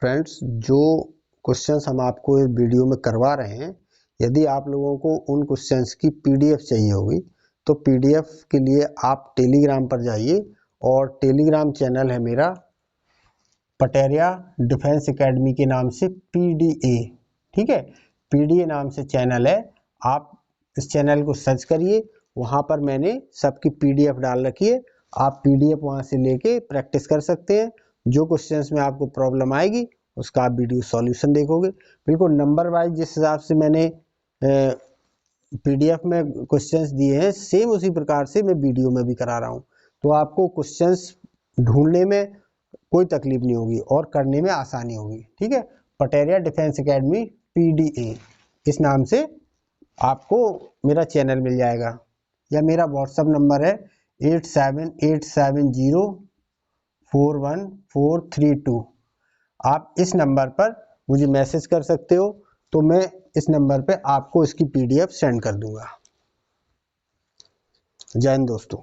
Friends, जो questions हम आपको इस वीडियो में करवा रहे हैं, यदि आप लोगों को उन क्वेश्चंस की पीडीएफ चाहिए होगी तो पीडीएफ के लिए आप टेलीग्राम पर जाइए और टेलीग्राम चैनल है मेरा पटेरिया डिफेंस एकेडमी के नाम से पीडीए, ठीक है, पीडीए नाम से चैनल है। आप इस चैनल को सर्च करिए, वहाँ पर मैंने सबकी पीडीएफ डाल रखी है। आप पीडीएफ वहाँ से लेके प्रैक्टिस कर सकते हैं। जो क्वेश्चंस में आपको प्रॉब्लम आएगी उसका आप वीडियो सॉल्यूशन देखोगे, बिल्कुल नंबर वाइज जिस हिसाब से मैंने पीडीएफ में क्वेश्चंस दिए हैं सेम उसी प्रकार से मैं वीडियो में भी करा रहा हूँ। तो आपको क्वेश्चंस ढूंढने में कोई तकलीफ नहीं होगी और करने में आसानी होगी, ठीक है। पटेरिया डिफेंस एकेडमी पीडीए इस नाम से आपको मेरा चैनल मिल जाएगा, या मेरा व्हाट्सएप नंबर है 8787041432। आप इस नंबर पर मुझे मैसेज कर सकते हो, तो मैं इस नंबर पे आपको इसकी पीडीएफ सेंड कर दूंगा। जय हिंद दोस्तों।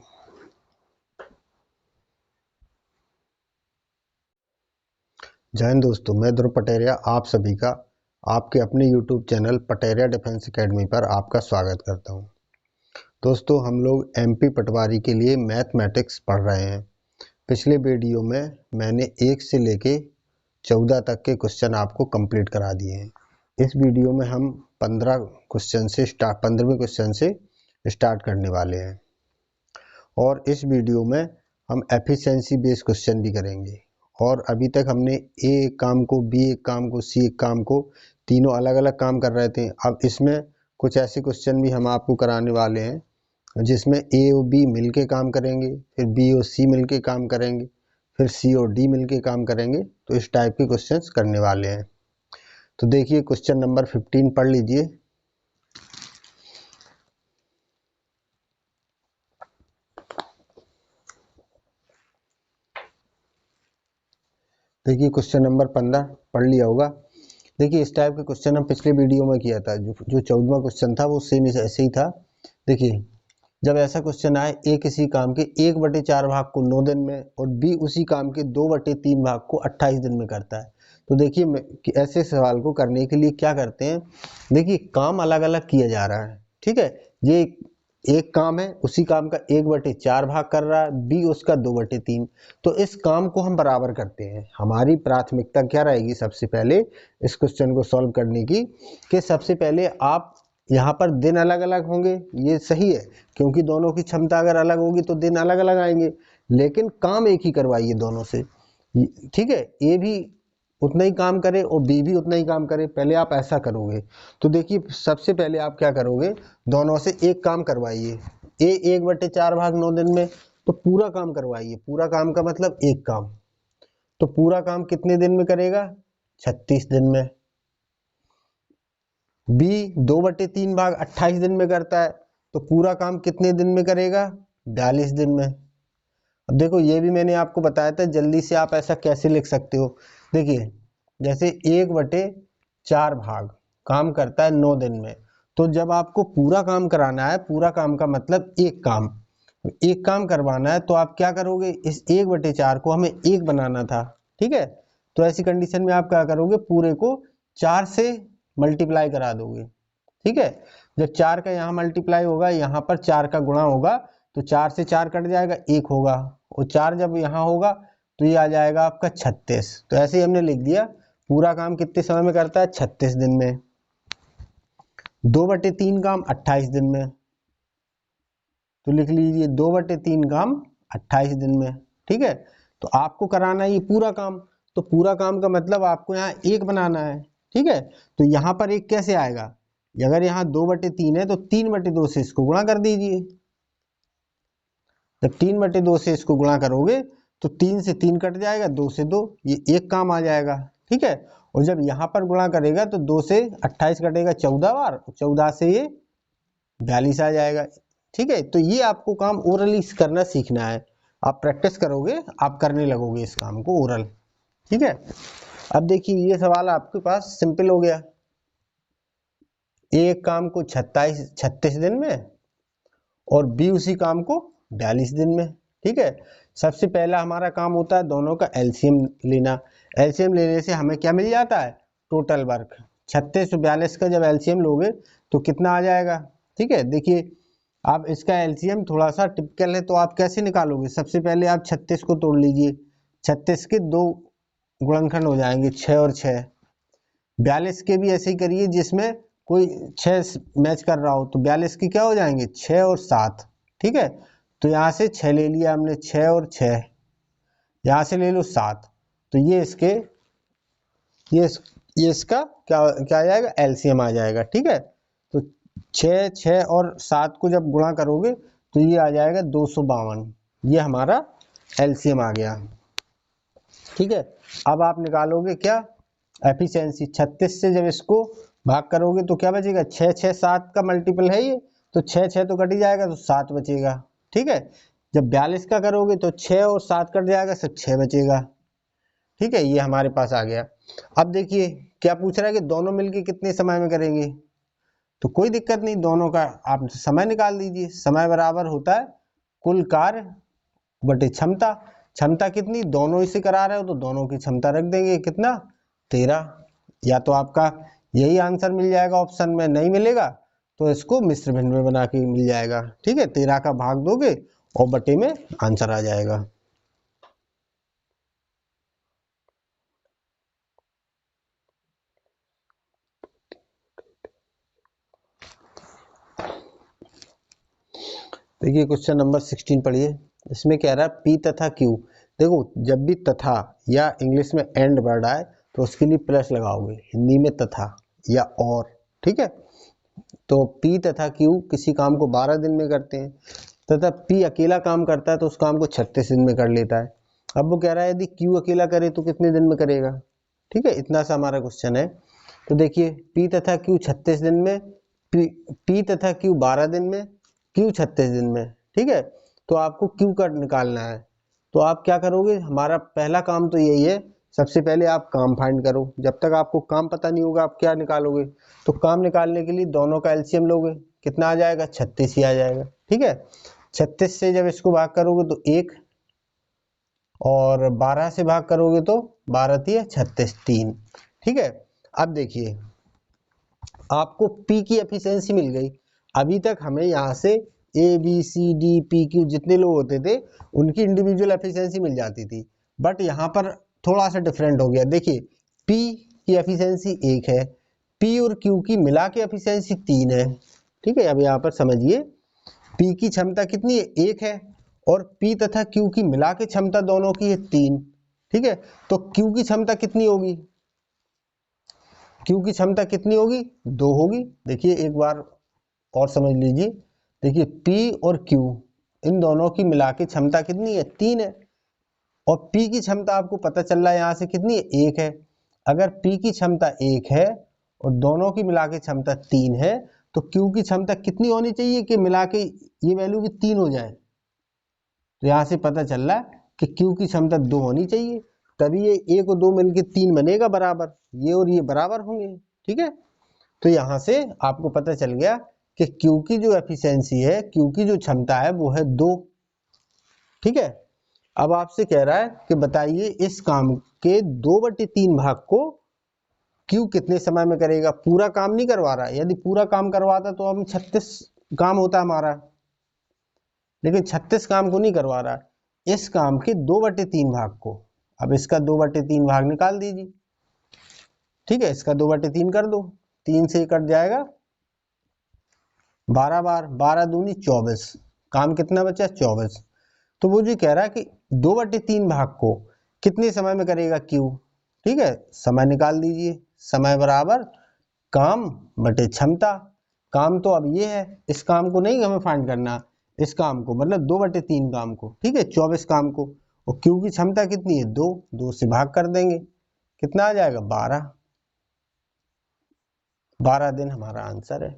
जय हिंद दोस्तों, मैं ध्रुव पटेरिया आप सभी का आपके अपने YouTube channel Pateriya defence academy पर आपका स्वागत करता हूं। दोस्तों, हम लोग एमपी पटवारी के लिए मैथमेटिक्स पढ़ रहे हैं। पिछले वीडियो में मैंने 1 से लेके 14 तक के क्वेश्चन आपको कंप्लीट करा दिए हैं। इस वीडियो में हम 15वें क्वेश्चन से स्टार्ट करने वाले हैं और इस वीडियो में हम एफिशिएंसी बेस्ड क्वेश्चन भी करेंगे। और अभी तक हमने ए एक काम को, बी एक काम को, सी एक काम को, तीनों अलग अलग काम कर रहे थे। अब इसमें कुछ ऐसे क्वेश्चन भी हम आपको कराने वाले हैं जिसमें ए और बी मिलके काम करेंगे, फिर बी और सी मिलके काम करेंगे, फिर सी और डी मिलके काम करेंगे। तो इस टाइप के क्वेश्चंस करने वाले हैं। तो देखिए, क्वेश्चन नंबर 15 पढ़ लीजिए। देखिए, क्वेश्चन नंबर 15 पढ़ लिया होगा। देखिए, इस टाइप के क्वेश्चन हम पिछले वीडियो में किया था। जो 14वां क्वेश्चन था वो सेम ऐसे ही था। देखिए, जब ऐसा क्वेश्चन आए, ए किसी काम के 1/4 भाग को 9 दिन में और बी उसी काम के 2/3 भाग को 28 दिन में करता है। तो देखिए, कि ऐसे सवाल को करने के लिए क्या करते हैं, देखिए काम अलग अलग किया जा रहा है, ठीक है। ये एक काम है, उसी काम का 1/4 भाग कर रहा है, बी उसका 2/3। तो इस काम को हम बराबर करते हैं। हमारी प्राथमिकता क्या रहेगी सबसे पहले इस क्वेश्चन को सॉल्व करने की, कि सबसे पहले आप यहाँ पर दिन अलग अलग होंगे, ये सही है, क्योंकि दोनों की क्षमता अगर अलग होगी तो दिन अलग अलग आएंगे, लेकिन काम एक ही करवाइए दोनों से, ठीक है। ए भी उतना ही काम करे और बी भी उतना ही काम करे, पहले आप ऐसा करोगे। तो देखिए, सबसे पहले आप क्या करोगे, दोनों से एक काम करवाइए। ए 1/4 भाग 9 दिन में, तो पूरा काम करवाइए। पूरा काम का मतलब एक काम, तो पूरा काम कितने दिन में करेगा, 36 दिन में। बी 2/3 भाग 28 दिन में करता है, तो पूरा काम कितने दिन में करेगा, 42 दिन में। अब देखो, ये भी मैंने आपको बताया था, जल्दी से आप ऐसा कैसे लिख सकते हो। देखिए, जैसे 1/4 भाग काम करता है 9 दिन में, तो जब आपको पूरा काम कराना है, पूरा काम का मतलब एक काम करवाना है, तो आप क्या करोगे, इस 1/4 को हमें 1 बनाना था, ठीक है। तो ऐसी कंडीशन में आप क्या करोगे, पूरे को 4 से मल्टीप्लाई करा दोगे, ठीक है। जब 4 का यहाँ मल्टीप्लाई होगा, यहाँ पर 4 का गुणा होगा, तो 4 से 4 कट जाएगा, 1 होगा, और 4 जब यहाँ होगा तो ये आ जाएगा आपका 36। तो ऐसे ही हमने लिख दिया, पूरा काम कितने समय में करता है, 36 दिन में। 2/3 काम 28 दिन में, तो लिख लीजिए 2/3 काम 28 दिन में, ठीक है। तो आपको कराना है ये पूरा काम, तो पूरा काम का मतलब आपको यहाँ 1 बनाना है, ठीक है। तो यहाँ पर 1 कैसे आएगा, अगर यहाँ 2/3 है तो 3/2 से इसको गुणा कर दीजिए। जब 3/2 से इसको गुणा करोगे तो 3 से 3 कट जाएगा, 2 से 2, ये एक काम आ जाएगा, ठीक है। और जब यहाँ पर गुणा करेगा तो 2 से 28 कटेगा 14 बार, 14 से ये 42 आ जाएगा, ठीक है। तो ये आपको काम ओरली करना सीखना है। आप प्रैक्टिस करोगे, आप करने लगोगे इस काम को ओरल, ठीक है। अब देखिए, ये सवाल आपके पास सिंपल हो गया। एक काम को 36 दिन में और बी उसी काम को 42 दिन में, ठीक है। सबसे पहला हमारा काम होता है दोनों का एलसीएम लेना। एलसीएम लेने से हमें क्या मिल जाता है, टोटल वर्क। 36 और 42 का जब एलसीएम लोगे तो कितना आ जाएगा। ठीक है, देखिए आप इसका एलसीएम थोड़ा सा टिपिकल है, तो आप कैसे निकालोगे, सबसे पहले आप 36 को तोड़ लीजिए, 36 के 2 गुणनखंड हो जाएंगे 6 और 6। 42 के भी ऐसे ही करिए, जिसमें कोई 6 मैच कर रहा हो, तो 42 की क्या हो जाएंगे 6 और 7। ठीक है, तो यहाँ से 6 ले लिया हमने, 6 और 6, यहाँ से ले लो 7, तो ये इसके ये इसका क्या क्या आ जाएगा, एलसीएम आ जाएगा। ठीक है, तो 6 6 और 7 को जब गुणा करोगे तो ये आ जाएगा 252, ये हमारा एलसीएम आ गया। ठीक है, अब आप निकालोगे क्या, एफिशिएंसी। 36 से जब इसको भाग करोगे तो क्या बचेगा, 6 6 7 का मल्टीपल है ये, तो 6 6 तो कट ही जाएगा, तो 7 बचेगा। ठीक है, जब 42 का करोगे तो 6 और 7 कट जाएगा, सिर्फ 6 बचेगा। ठीक है, ये हमारे पास आ गया। अब देखिए क्या पूछ रहा है कि दोनों मिलके कितने समय में करेंगे, तो कोई दिक्कत नहीं, दोनों का आप समय निकाल दीजिए। समय बराबर होता है कुल कार्य बटे क्षमता। क्षमता कितनी, दोनों ही से करा रहे हो तो दोनों की क्षमता रख देंगे, कितना 13। या तो आपका यही आंसर मिल जाएगा ऑप्शन में, नहीं मिलेगा तो इसको मिश्र भिन्न में बना के मिल जाएगा। ठीक है, 13 का भाग दोगे और बटे में आंसर आ जाएगा। देखिए क्वेश्चन नंबर 16 पढ़िए। इसमें कह रहा है पी तथा क्यू। देखो जब भी तथा या इंग्लिश में एंड वर्ड आए तो उसके लिए प्लस लगाओगे, हिंदी में तथा या और। ठीक है, तो पी तथा क्यू किसी काम को 12 दिन में करते हैं, तथा पी अकेला काम करता है तो उस काम को 36 दिन में कर लेता है। अब वो कह रहा है यदि क्यू अकेला करे तो कितने दिन में करेगा। ठीक है, इतना सा हमारा क्वेश्चन है। तो देखिए पी तथा क्यू 36 दिन में, पी तथा क्यू 12 दिन में, क्यू 36 दिन में। ठीक है, तो आपको क्यू का निकालना है, तो आप क्या करोगे, हमारा पहला काम तो यही है, सबसे पहले आप काम फाइंड करो। जब तक आपको काम पता नहीं होगा आप क्या निकालोगे, तो काम निकालने के लिए दोनों का एलसीएम लोगे, कितना आ जाएगा 36 ही आ जाएगा। ठीक है, 36 से जब इसको भाग करोगे तो 1, और 12 से भाग करोगे तो 12 3 36 3। ठीक है, अब देखिए आपको P की एफिशिएंसी मिल गई। अभी तक हमें यहाँ से A B C D P Q जितने लोग होते थे उनकी इंडिविजुअल एफिशिएंसी मिल जाती थी, बट यहाँ पर थोड़ा सा डिफरेंट हो गया। देखिए P की एफिशिएंसी 1 है, P और Q की मिला के एफिशिएंसी 3 है। ठीक है, अब यहाँ पर समझिए P की क्षमता कितनी है, 1 है, और P तथा Q की मिला के क्षमता दोनों की है 3। ठीक है, तो Q की क्षमता कितनी होगी, Q की क्षमता कितनी होगी, 2 होगी। देखिए एक बार और समझ लीजिए, देखिए P और Q इन दोनों की मिला के क्षमता कितनी है, 3 है, और P की क्षमता आपको पता चल रहा है यहाँ से कितनी है, 1 है। अगर P की क्षमता 1 है और दोनों की मिला के क्षमता 3 है, तो Q की क्षमता कितनी होनी चाहिए कि मिला के ये वैल्यू भी 3 हो जाए। तो यहाँ से पता चल रहा है कि Q की क्षमता 2 होनी चाहिए, तभी ये 1 और 2 मिलके 3 बनेगा बराबर, ये और ये बराबर होंगे। ठीक है, तो यहाँ से आपको पता चल गया कि Q की जो एफिशिएंसी है, Q की जो क्षमता है वो है 2। ठीक है, अब आपसे कह रहा है कि बताइए इस काम के 2/3 भाग को Q कितने समय में करेगा। पूरा काम नहीं करवा रहा है, यदि पूरा काम करवाता तो हम 36 काम होता हमारा, लेकिन 36 काम को नहीं करवा रहा है, इस काम के 2/3 भाग को। अब इसका 2/3 भाग निकाल दीजिए। ठीक है, इसका 2/3 कर दो, 3 से कट जाएगा 12 बार, 12 दूनी 24, काम कितना बचा 24। तो वो जो कह रहा है कि 2/3 भाग को कितने समय में करेगा Q। ठीक है, समय निकाल दीजिए, समय बराबर काम बटे क्षमता। काम तो अब ये है, इस काम को नहीं हमें फाइंड करना, इस काम को मतलब 2/3 काम को। ठीक है, 24 काम को, और Q की क्षमता कितनी है 2, 2 से भाग कर देंगे, कितना आ जाएगा 12। 12 दिन हमारा आंसर है।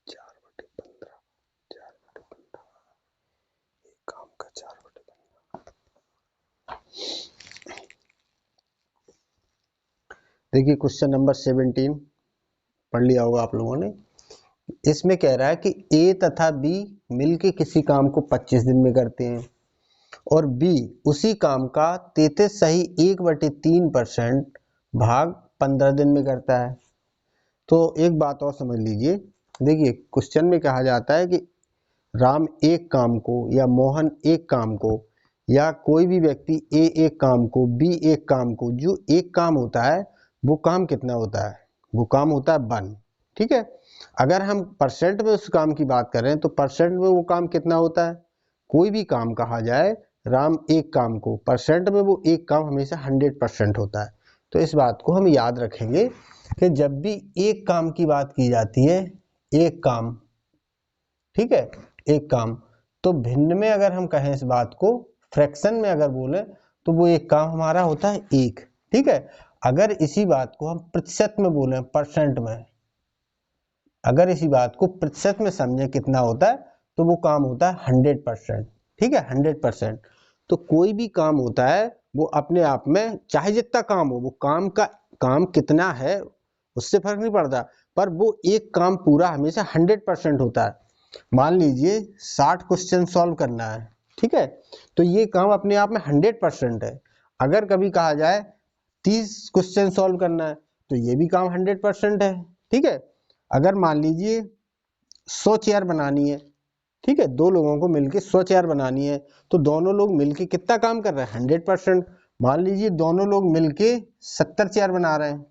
4/15, 4/15, काम का 4/15। देखिए क्वेश्चन नंबर 17 पढ़ लिया होगा आप लोगों ने। इसमें कह रहा है कि ए तथा बी मिलके किसी काम को 25 दिन में करते हैं और बी उसी काम का 33 सही 1/3% भाग 15 दिन में करता है। तो एक बात और समझ लीजिए, देखिए क्वेश्चन में कहा जाता है कि राम एक काम को या मोहन एक काम को या कोई भी व्यक्ति ए एक काम को बी एक काम को, जो एक काम होता है वो काम कितना होता है, वो काम होता है 1। ठीक है, अगर हम परसेंट में उस काम की बात करें तो परसेंट में वो काम कितना होता है, कोई भी काम कहा जाए राम एक काम को, परसेंट में वो एक काम हमेशा 100% होता है। तो इस बात को हम याद रखेंगे कि जब भी एक काम की बात की जाती है, एक काम, ठीक है, एक काम, तो भिन्न में अगर हम कहें इस बात को, फ्रैक्शन में अगर बोले तो वो एक काम हमारा होता है एक। ठीक है, अगर इसी बात को हम प्रतिशत में बोले, परसेंट में, अगर इसी बात को प्रतिशत में समझे कितना होता है तो वो काम होता है 100%। ठीक है, 100%। तो कोई भी काम होता है वो अपने आप में चाहे जितना काम हो, वो काम कितना है उससे फर्क नहीं पड़ता, पर वो एक काम पूरा हमेशा 100% होता है। मान लीजिए 60 क्वेश्चन सॉल्व करना है, ठीक है, तो ये काम अपने आप में 100% है। अगर कभी कहा जाए 30 क्वेश्चन सॉल्व करना है तो ये भी काम 100% है। ठीक है, अगर मान लीजिए 100 चेयर बनानी है, ठीक है, दो लोगों को मिलके 100 चेयर बनानी है तो दोनों लोग मिलके कितना काम कर रहे हैं, 100%। मान लीजिए दोनों लोग मिलके 70 चेयर बना रहे हैं,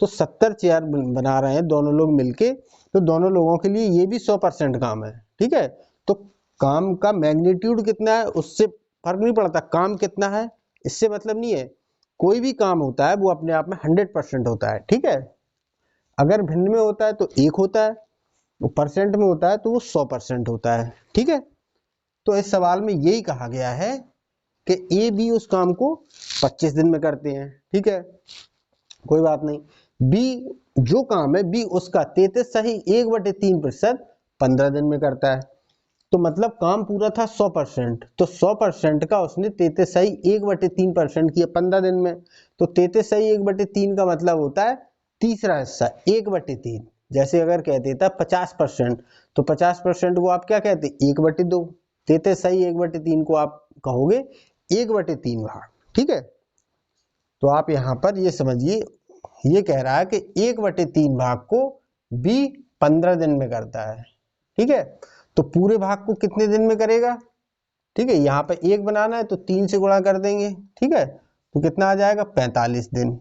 तो 70 चेयर बना रहे हैं दोनों लोग मिलके, तो दोनों लोगों के लिए ये भी 100% काम है। ठीक है, तो काम का मैग्नीट्यूड कितना है उससे फर्क नहीं पड़ता, काम कितना है इससे मतलब नहीं है, कोई भी काम होता है वो अपने आप में 100% होता है। ठीक है, अगर भिन्न में होता है तो एक होता है, वो परसेंट में होता है तो वो 100% होता है। ठीक है, तो इस सवाल में यही कहा गया है कि ए बी उस काम को 25 दिन में करते हैं। ठीक है, कोई बात नहीं, बी जो काम है बी उसका 33 सही 1/3% 15 दिन में करता है। तो मतलब काम पूरा था 100%, तो 100% का उसने 33 सही 1/3% किया 15 दिन में। तो 33 सही 1/3 का मतलब होता है तीसरा हिस्सा 1/3। जैसे अगर कह देता 50%, तो 50% को आप क्या कहते, 1/2। 33 सही 1/3 को आप कहोगे 1/3 भाग। ठीक है, तो आप यहां पर ये समझिए, ये कह रहा है कि 1/3 भाग को बी 15 दिन में करता है। ठीक है, तो पूरे भाग को कितने दिन में करेगा, ठीक है, यहाँ पे एक बनाना है तो 3 से गुणा कर देंगे। ठीक है, तो कितना आ जाएगा 45 दिन।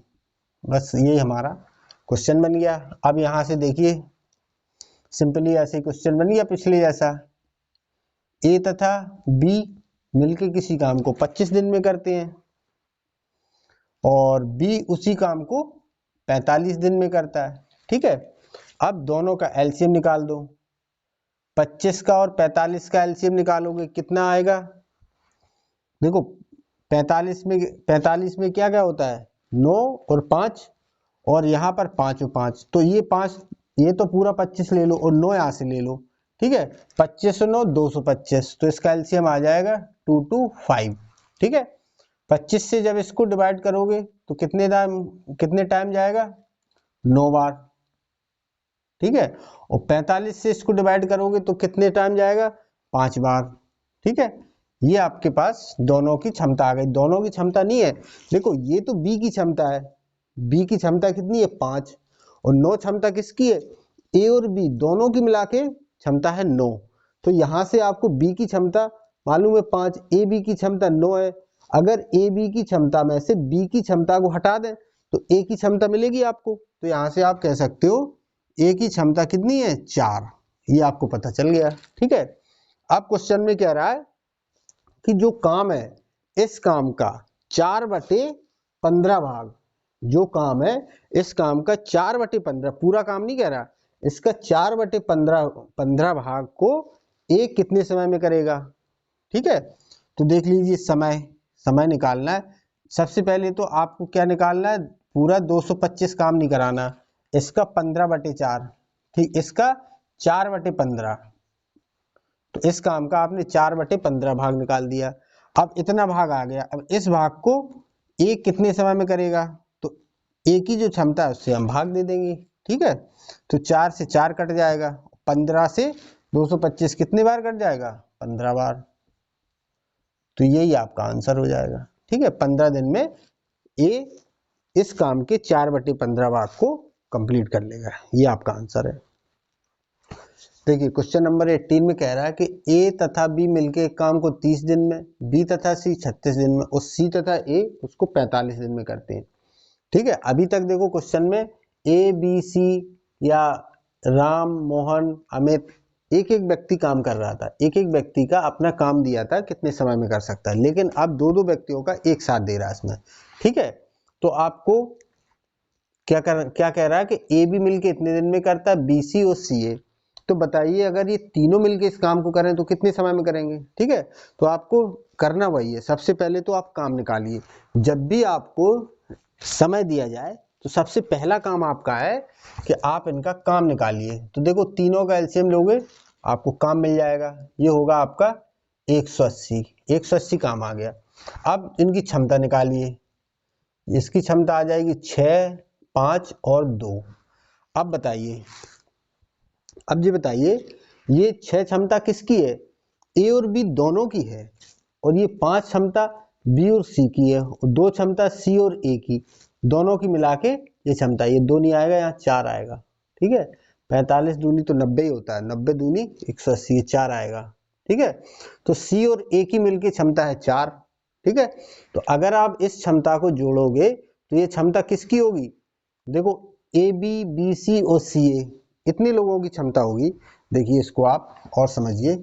बस यही हमारा क्वेश्चन बन गया। अब यहाँ से देखिए सिंपली ऐसे क्वेश्चन बन गया पिछले जैसा, ए तथा बी मिलके किसी काम को 25 दिन में करते हैं और बी उसी काम को 45 दिन में करता है। ठीक है, अब दोनों का एलसीएम निकाल दो, 25 का और 45 का एलसीएम निकालोगे कितना आएगा, देखो 45 में क्या क्या होता है, 9 और 5, और यहाँ पर 5 और 5, तो ये 5, ये तो पूरा 25 ले लो और 9 यहाँ से ले लो। ठीक है, 25 और 9 225, तो इसका एलसीएम आ जाएगा 225। ठीक है, 25 से जब इसको डिवाइड करोगे तो कितने टाइम जाएगा, 9 बार। ठीक है, और 45 से इसको डिवाइड करोगे तो कितने टाइम जाएगा, 5 बार। ठीक है, ये आपके पास दोनों की क्षमता आ गई। दोनों की क्षमता नहीं है, देखो ये तो बी की क्षमता है, बी की क्षमता कितनी है 5, और 9 क्षमता किसकी है, ए और बी दोनों की मिला के क्षमता है 9। तो यहां से आपको बी की क्षमता मालूम है 5, ए बी की क्षमता 9 है। अगर ए बी की क्षमता में से बी की क्षमता को हटा दें तो ए की क्षमता मिलेगी आपको, तो यहां से आप कह सकते हो ए की क्षमता कितनी है 4, ये आपको पता चल गया। ठीक है, अब क्वेश्चन में कह रहा है कि जो काम है इस काम का 4/15 भाग, जो काम है इस काम का 4/15, पूरा काम नहीं कह रहा, इसका 4/15 भाग को एक कितने समय में करेगा। ठीक है, तो देख लीजिए समय निकालना है। सबसे पहले तो आपको क्या निकालना है, पूरा 225 काम नहीं कराना, इसका 15/4, ठीक, इसका 4/15, तो इस काम का आपने 4/15 भाग निकाल दिया। अब इतना भाग आ गया, अब इस भाग को एक कितने समय में करेगा, तो एक की जो क्षमता है उससे हम भाग दे देंगे। ठीक है, तो 4 से 4 कट जाएगा, 15 से 225 कितने बार कट जाएगा? 15 बार। तो यही आपका आंसर हो जाएगा। ठीक है, 15 दिन में ए इस काम के 4/15 भाग को कंप्लीट कर लेगा। ये आपका आंसर है। देखिए क्वेश्चन नंबर 18 में कह रहा है कि ए तथा बी मिलके एक काम को 30 दिन में, बी तथा सी 36 दिन में और सी तथा ए उसको 45 दिन में करते हैं। ठीक है, अभी तक देखो क्वेश्चन में ए बी सी या राम मोहन अमित एक एक व्यक्ति काम कर रहा था, एक एक व्यक्ति का अपना काम दिया था कितने समय में कर सकता है, लेकिन अब दो दो व्यक्तियों का एक साथ दे रहा है इसमें। ठीक है, तो आपको क्या कह रहा है कि ए बी मिलके इतने दिन में करता है, बी सी और सी ए। तो बताइए अगर ये तीनों मिलके इस काम को करें तो कितने समय में करेंगे? ठीक है, तो आपको करना वही है। सबसे पहले तो आप काम निकालिए। जब भी आपको समय दिया जाए तो सबसे पहला काम आपका है कि आप इनका काम निकालिए। तो देखो तीनों का एलसीएम लोगे आपको काम मिल जाएगा, ये होगा आपका 180 काम आ गया। अब इनकी क्षमता निकालिए, इसकी क्षमता आ जाएगी 6, 5 और 2। अब बताइए, अब ये बताइए ये 6 क्षमता किसकी है? ए और बी दोनों की है। और ये 5 क्षमता बी और सी की है और 2 क्षमता सी और ए की, दोनों की मिला के ये क्षमता। ये 2 नहीं आएगा, यहाँ 4 आएगा। ठीक है, 45 दूनी तो 90 ही होता है, 90 दूनी 180, 4 आएगा। ठीक है, तो सी और ए की मिलके क्षमता है 4। ठीक है, तो अगर आप इस क्षमता को जोड़ोगे तो ये क्षमता किसकी होगी? देखो ए बी, बी सी और सी ए इतने लोगों की क्षमता होगी। देखिए इसको आप और समझिए,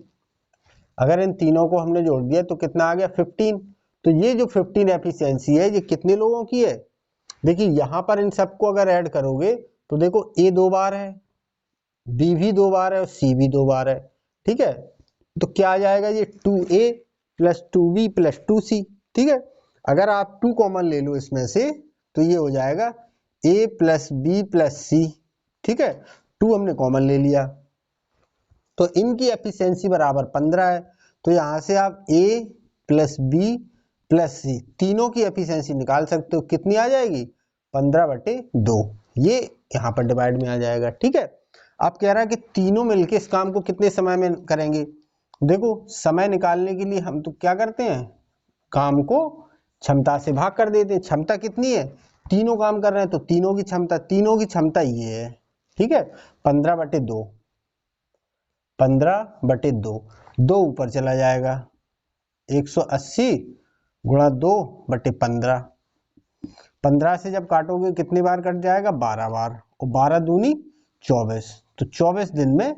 अगर इन तीनों को हमने जोड़ दिया तो कितना आ गया? 15। तो ये जो 15 एफिशिएंसी है ये कितने लोगों की है? देखिए यहां पर इन सबको अगर ऐड करोगे तो देखो ए 2 बार है, बी भी 2 बार है और सी भी 2 बार है। ठीक है, तो क्या आ जाएगा? ये 2a plus 2b plus 2c। ठीक है, अगर आप 2 कॉमन ले लो इसमें से तो ये हो जाएगा a प्लस बी प्लस सी। ठीक है, 2 हमने कॉमन ले लिया तो इनकी एफिशिएंसी बराबर 15 है। तो यहां से आप a प्लस बी प्लस सी तीनों की एफिशिएंसी निकाल सकते हो। कितनी आ जाएगी? 15/2। ये यहाँ पर डिवाइड में आ जाएगा। ठीक है, आप कह रहा है कि तीनों मिलके इस काम को कितने समय में करेंगे? देखो समय निकालने के लिए हम तो क्या करते हैं, काम को क्षमता से भाग कर देते हैं। क्षमता कितनी है? तीनों काम कर रहे हैं तो तीनों की क्षमता ये है। ठीक है, 15/2, 15/2, 2 ऊपर चला जाएगा, 180 गुणा 2/15। 15 से जब काटोगे कितनी बार कट जाएगा? 12 बार, और 12 दूनी 24। तो 24 दिन में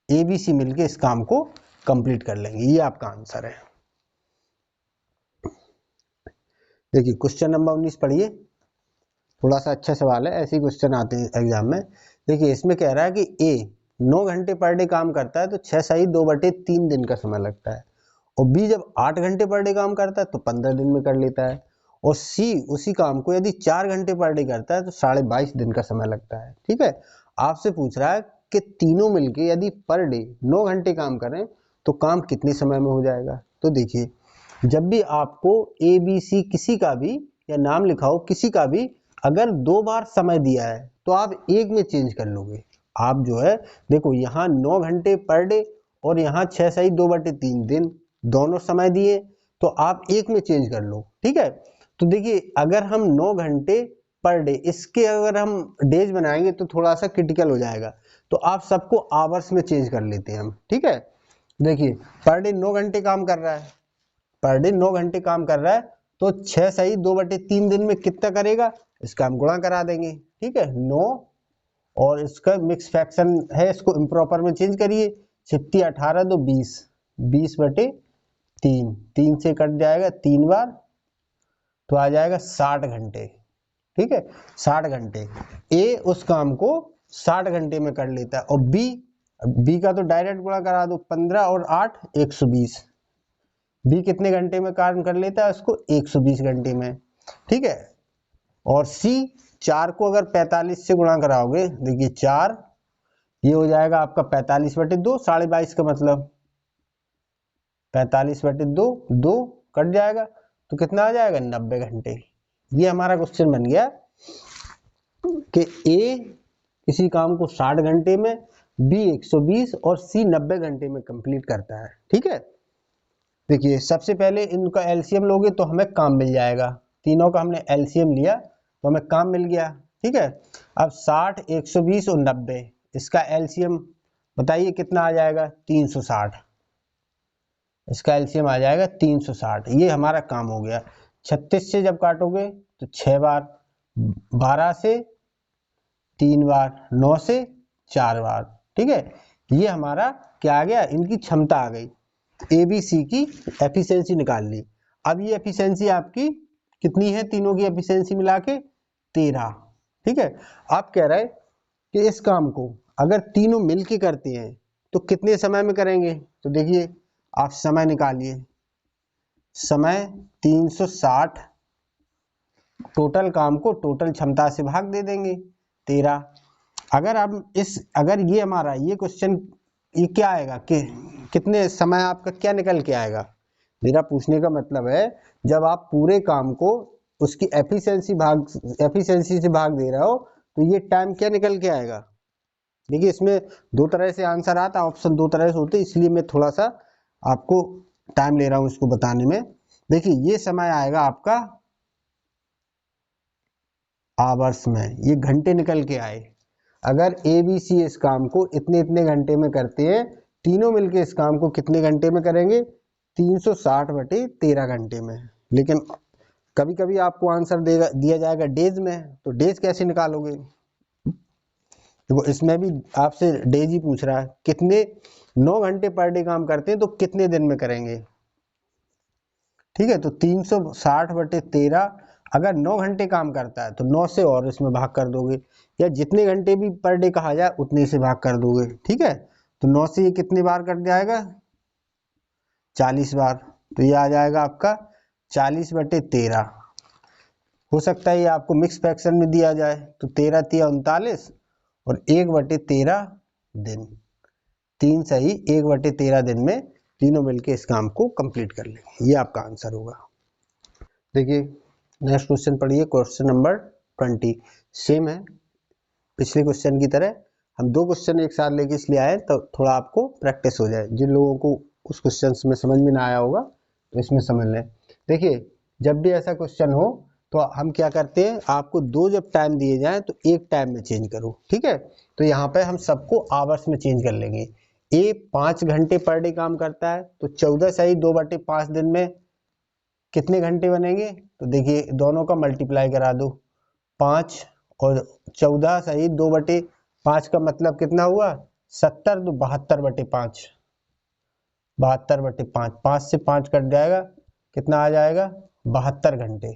ए बी सी मिलके इस काम को कंप्लीट कर लेंगे। ये आपका आंसर है। देखिए क्वेश्चन नंबर 19 पढ़िए, थोड़ा सा अच्छा सवाल है, ऐसे क्वेश्चन आते हैं एग्जाम में। देखिए इसमें कह रहा है कि ए 9 घंटे पर डे काम करता है तो 6 सही 2/3 दिन का समय लगता है, और बी जब 8 घंटे पर डे काम करता है तो 15 दिन में कर लेता है, और सी उसी काम को यदि 4 घंटे पर डे करता है तो 22.5 दिन का समय लगता है। ठीक है, आपसे पूछ रहा है कि तीनों मिलके यदि पर डे 9 घंटे काम करें तो काम कितने समय में हो जाएगा? तो देखिए जब भी आपको ए बी सी किसी का भी या नाम लिखा हो किसी का भी अगर 2 बार समय दिया है तो आप एक में चेंज कर लोगे। आप जो है देखो यहाँ 9 घंटे पर डे और यहाँ 6 सही 2/3 दिन दोनों समय दिए तो आप एक में चेंज कर लो। ठीक है, तो देखिए अगर हम 9 घंटे पर डे इसके अगर हम डेज बनाएंगे तो थोड़ा सा क्रिटिकल हो जाएगा, तो आप सबको आवर्स में चेंज कर लेते हैं हम। ठीक है, देखिए पर डे 9 घंटे काम कर रहा है, पर डे 9 घंटे काम कर रहा है तो 6 सही 2/3 दिन में कितना करेगा? इसका हम गुणा करा देंगे। ठीक है, 9 और इसका मिक्स फ्रैक्शन है, इसको इम्प्रॉपर में चेंज करिए, 6 18 तो 20, 20/3, 3 से कट जाएगा 3 बार तो आ जाएगा 60 घंटे। ठीक है, 60 घंटे ए उस काम को 60 घंटे में कर लेता है, और बी का तो डायरेक्ट गुणा करा दो, 15 और 8 120। बी कितने घंटे में काम कर लेता है? उसको 120 घंटे में। ठीक है, और सी 4 को अगर 45 से गुणा कराओगे, देखिए 4 ये हो जाएगा आपका 45/2, 22.5 का मतलब 45/2, 2 कट जाएगा तो कितना आ जाएगा? 90 घंटे। ये हमारा क्वेश्चन बन गया कि ए किसी काम को 60 घंटे में बी 120 और सी 90 घंटे में कंप्लीट करता है। ठीक है, देखिए सबसे पहले इनका एलसीएम लोगे तो हमें काम मिल जाएगा। तीनों का हमने एलसीएम लिया तो हमें काम मिल गया। ठीक है, अब 60, 120 और 90 इसका एलसीएम बताइए कितना आ जाएगा? 360। इसका एलसीएम आ जाएगा 360। ये हमारा काम हो गया। 36 से जब काटोगे तो 6 बार, 12 से 3 बार, 9 से 4 बार। ठीक है, ये हमारा क्या आ गया? इनकी क्षमता आ गई। एबीसी की एफिशिएंसी निकाल ली। अब ये एफिशिएंसी आपकी कितनी है? तीनों की एफिशिएंसी मिला के 13। ठीक है, आप कह रहे हैं कि इस काम को अगर तीनों मिलके करते हैं तो कितने समय में करेंगे? तो देखिए आप समय निकालिए। समय 360 टोटल काम को टोटल क्षमता से भाग दे देंगे 13। अगर अगर ये हमारा ये क्वेश्चन ये क्या आएगा कि कितने समय आपका क्या निकल के आएगा? मेरा पूछने का मतलब है जब आप पूरे काम को उसकी एफिशिएंसी से भाग दे रहे हो तो ये टाइम क्या निकल के आएगा? देखिए इसमें दो तरह से आंसर आता, ऑप्शन दो तरह से होते, इसलिए मैं थोड़ा सा आपको टाइम ले रहा हूं इसको बताने में। देखिए ये समय आएगा आपका आवर्स में, ये घंटे निकल के आए। अगर ए बी सी इस काम को इतने इतने घंटे में करते हैं, तीनों मिलके इस काम को कितने घंटे में करेंगे? 360/13 घंटे में। लेकिन कभी कभी आपको आंसर दिया जाएगा डेज में, तो डेज कैसे निकालोगे? देखो इसमें भी आपसे डेज ही पूछ रहा है। कितने 9 घंटे पर डे काम करते हैं तो कितने दिन में करेंगे? ठीक है, तो 360/13 अगर 9 घंटे काम करता है तो 9 से और इसमें भाग कर दोगे, या जितने घंटे भी पर डे कहा जाए उतने से भाग कर दोगे। ठीक है, तो 9 से ये कितने बार कट जाएगा? 40 बार। तो ये आ जाएगा आपका 40/13। हो सकता है ये आपको मिक्स फ्रैक्शन में दिया जाए, तो 13 तिया 39 और 1/13 दिन। 3 सही 1/13 दिन में तीनों मिलके इस काम को कंप्लीट कर लेंगे। ये आपका आंसर होगा। देखिए नेक्स्ट क्वेश्चन पढ़िए, क्वेश्चन नंबर 20। सेम है पिछले क्वेश्चन की तरह। हम दो क्वेश्चन एक साथ लेके इसलिए आए तो थोड़ा आपको प्रैक्टिस हो जाए। जिन लोगों को उस क्वेश्चन में समझ में ना आया होगा तो इसमें समझ लें। देखिए जब भी ऐसा क्वेश्चन हो तो हम क्या करते हैं, आपको दो जब टाइम दिए जाए तो एक टाइम में चेंज करो। ठीक है, तो यहाँ पे हम सबको आवर्स में चेंज कर लेंगे। ए 5 घंटे पर डे काम करता है तो 14 सही 2/5 दिन में कितने घंटे बनेंगे? तो देखिए दोनों का मल्टीप्लाई करा दो, 5 और 14 सही 2/5 का मतलब कितना हुआ? 70, तो 72/5। 72/5, 5 से 5 कट जाएगा, कितना आ जाएगा? 72 घंटे।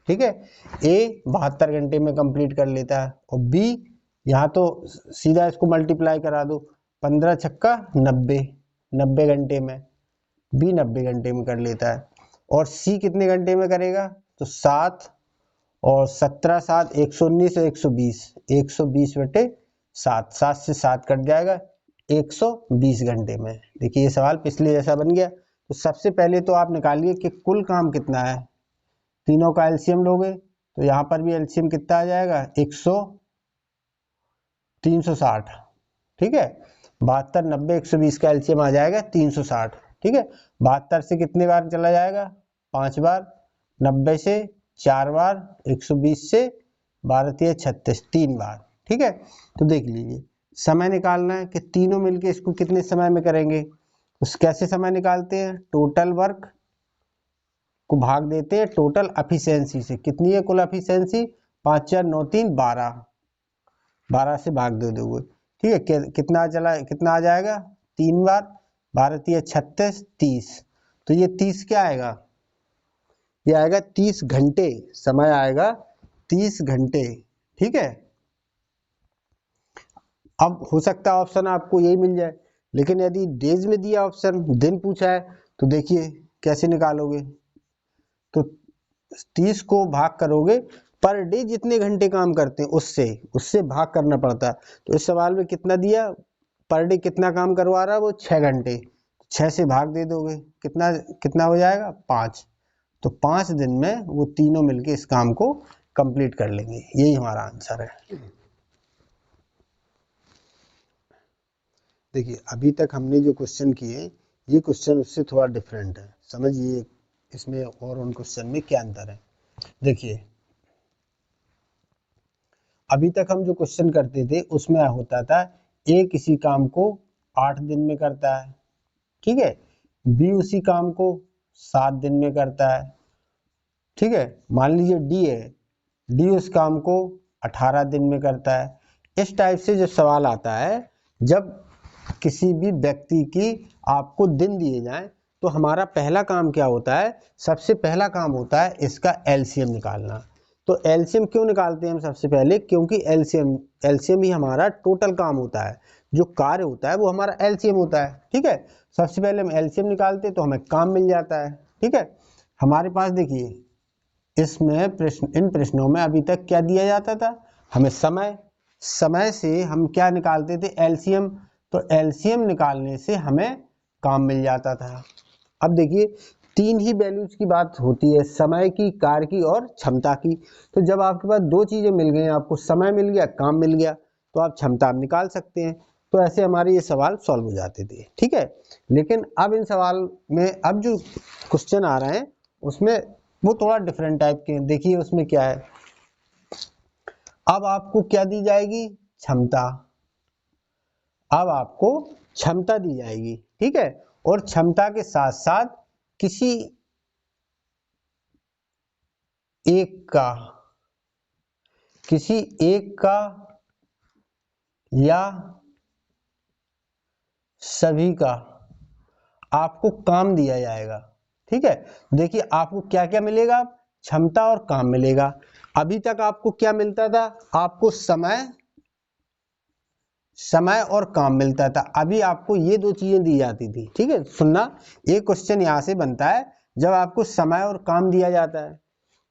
ठीक है, ए 72 घंटे में कंप्लीट कर लेता है और बी यहाँ तो सीधा इसको मल्टीप्लाई करा दो, 15 छक्का 90, 90 घंटे में। बी 90 घंटे में कर लेता है। और सी कितने घंटे में करेगा? तो 7 और 17 7 119 और 120, 120/7, 7 से 7 कट जाएगा, 120 घंटे में। देखिए ये सवाल पिछले जैसा बन गया। तो सबसे पहले तो आप निकालिए कि कुल काम कितना है। तीनों का एलसीएम लोगे तो यहाँ पर भी एलसीएम कितना आ जाएगा? 360। ठीक है, 72 90 120 का एलसीएम आ जाएगा 360। ठीक है, 72 से कितने बार चला जाएगा? 5 बार, 90 से 4 बार, 120 से 12 36 3 बार। ठीक है, तो देख लीजिए समय निकालना है कि तीनों मिलके इसको कितने समय में करेंगे। उस कैसे समय निकालते हैं? टोटल वर्क को भाग देते हैं टोटल एफिशिएंसी से। कितनी है कुल एफिशिएंसी? 5 4 9 3 12, 12 से भाग दे दोगे। ठीक है, कितना आ जाएगा? 3 बार, 12 36 30। तो ये 30 क्या आएगा? ये आएगा 30 घंटे, समय आएगा 30 घंटे। ठीक है, अब हो सकता है ऑप्शन आपको यही मिल जाए, लेकिन यदि डेज में दिया ऑप्शन, दिन पूछा है, तो देखिए कैसे निकालोगे। तो 30 को भाग करोगे पर डे जितने घंटे काम करते हैं उससे भाग करना पड़ता है। तो इस सवाल में कितना दिया? पर डे कितना काम करवा रहा है वो? 6 घंटे। 6 से भाग दे दोगे, कितना कितना हो जाएगा? 5। तो 5 दिन में वो तीनों मिलके इस काम को कंप्लीट कर लेंगे। यही हमारा आंसर है। देखिए अभी तक हमने जो क्वेश्चन किए ये क्वेश्चन उससे थोड़ा डिफरेंट है, समझिए इसमें और उन क्वेश्चन में क्या अंतर है। देखिए अभी तक हम जो क्वेश्चन करते थे उसमें होता था ए किसी काम को 8 दिन में करता है, ठीक है, बी उसी काम को 7 दिन में करता है, ठीक है, मान लीजिए डी है, डी उस काम को 18 दिन में करता है। इस टाइप से जब सवाल आता है, जब किसी भी व्यक्ति की आपको दिन दिए जाएं तो हमारा पहला काम क्या होता है, सबसे पहला काम होता है इसका एलसीएम निकालना। तो एलसीएम क्यों निकालते हैं हम सबसे पहले, क्योंकि एलसीएम ही हमारा टोटल काम होता है, जो कार्य होता है वो हमारा एलसीएम होता है, ठीक है। सबसे पहले हम एलसीएम निकालते तो हमें काम मिल जाता है, ठीक है। हमारे पास देखिए इसमें इन प्रश्नों में अभी तक क्या दिया जाता था, हमें समय से हम क्या निकालते थे, एलसीएम। तो एलसीएम निकालने से हमें काम मिल जाता था। अब देखिए 3 ही वैल्यूज की बात होती है, समय की, कार्य की और क्षमता की। तो जब आपके पास 2 चीजें मिल गई, आपको समय मिल गया, काम मिल गया, तो आप क्षमता निकाल सकते हैं। तो ऐसे हमारे ये सवाल सॉल्व हो जाते थे, ठीक है। लेकिन अब इन सवाल में अब जो क्वेश्चन आ रहे हैं उसमें वो थोड़ा डिफरेंट टाइप के हैं। देखिए उसमें क्या है, अब आपको क्या दी जाएगी, क्षमता। अब आपको क्षमता दी जाएगी, ठीक है, और क्षमता के साथ साथ किसी एक का या सभी का आपको काम दिया जाएगा, ठीक है। देखिए आपको क्या क्या मिलेगा, क्षमता और काम मिलेगा। अभी तक आपको क्या मिलता था, आपको समय और काम मिलता था। अभी आपको ये 2 चीजें दी जाती थी, ठीक है। सुनना, एक क्वेश्चन यहां से बनता है जब आपको समय और काम दिया जाता है।